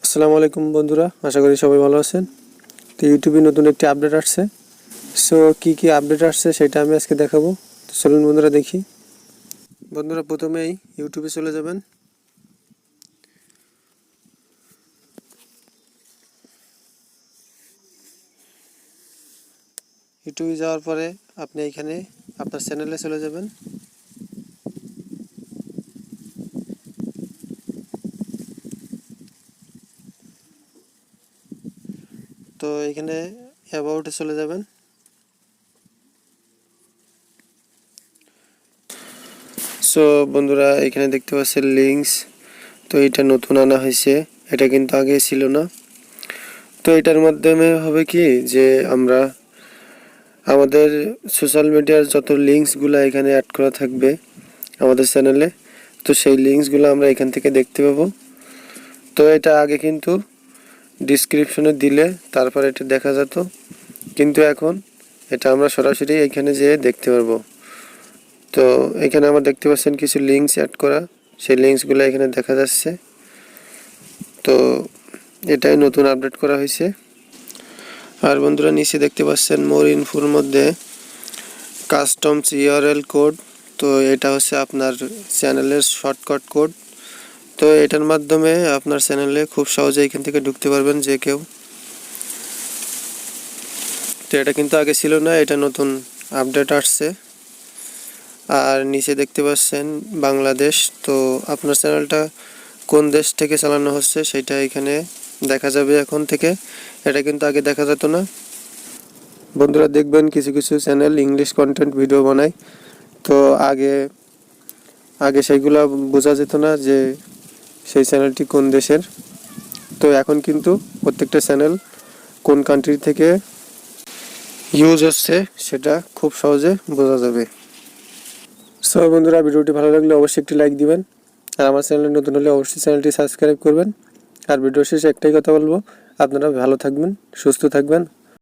আসসালামু আলাইকুম বন্ধুরা, আশা করি সবাই ভালো আছেন। তো ইউটিউবে নতুন একটি আপডেট আসছে। সো কি আপডেট আসছে সেটা আমি আজকে দেখাবো। তো চলুন বন্ধুরা দেখি। বন্ধুরা প্রথমেই ইউটিউবে চলে যাবেন। ইউটিউবে যাওয়ার পরে আপনি এখানে আপনার চ্যানেলে চলে যাবেন। তো এখানে অ্যাবাউটে চলে যাবেন। সো বন্ধুরা এখানে দেখতে পাচ্ছেন লিঙ্কস। তো এটা নতুন আনা হয়েছে, এটা কিন্তু আগে ছিল না। তো এটার মাধ্যমে হবে কি যে আমরা আমাদের সোশ্যাল মিডিয়ার যত লিঙ্কসগুলো এখানে অ্যাড করা থাকবে আমাদের চ্যানেলে, তো সেই লিঙ্কসগুলো আমরা এখান থেকে দেখতে পাবো। তো এটা আগে কিন্তু ডিসক্রিপশনে দিলে তারপর এটা দেখা যেত, কিন্তু এখন এটা আমরা সরাসরি এখানে যেয়ে দেখতে পারবো। তো এখানে আমরা দেখতে পাচ্ছেন কিছু লিঙ্কস অ্যাড করা, সেই লিঙ্কসগুলো এখানে দেখা যাচ্ছে। তো এটাই নতুন আপডেট করা হয়েছে। আর বন্ধুরা নিচে দেখতে পাচ্ছেন মোর ইনফোর মধ্যে কাস্টমস ইউআরএল কোড। তো এটা হচ্ছে আপনার চ্যানেলের শর্টকাট কোড। তো এটার মাধ্যমে আপনার চ্যানেলে খুব সহজে এখান থেকে ঢুকতে পারবেন যে কেউ। তো এটা কিন্তু আগে ছিল না, এটা নতুন আপডেট আসছে। আর নিচে দেখতে পাচ্ছেন বাংলাদেশ। তো আপনার চ্যানেলটা কোন দেশ থেকে চালানো হচ্ছে সেটা এখানে দেখা যাবে এখন থেকে, এটা কিন্তু আগে দেখা যেত না। বন্ধুরা দেখবেন কিছু কিছু চ্যানেল ইংলিশ কন্টেন্ট ভিডিও বানায়। তো আগে আগে সেইগুলো বোঝা যেত না যে সেই চ্যানেলটি কোন দেশের। তো এখন কিন্তু প্রত্যেকটা চ্যানেল কোন কান্ট্রি থেকে ইউজ হচ্ছে সেটা খুব সহজে বোঝা যাবে। সো বন্ধুরা ভিডিওটি ভালো লাগলে অবশ্যই একটি লাইক দিবেন, আর আমার চ্যানেলে নতুন হলে অবশ্যই চ্যানেলটি সাবস্ক্রাইব করবেন। আর ভিডিও শেষে একটাই কথা বলবো, আপনারা ভালো থাকবেন, সুস্থ থাকবেন।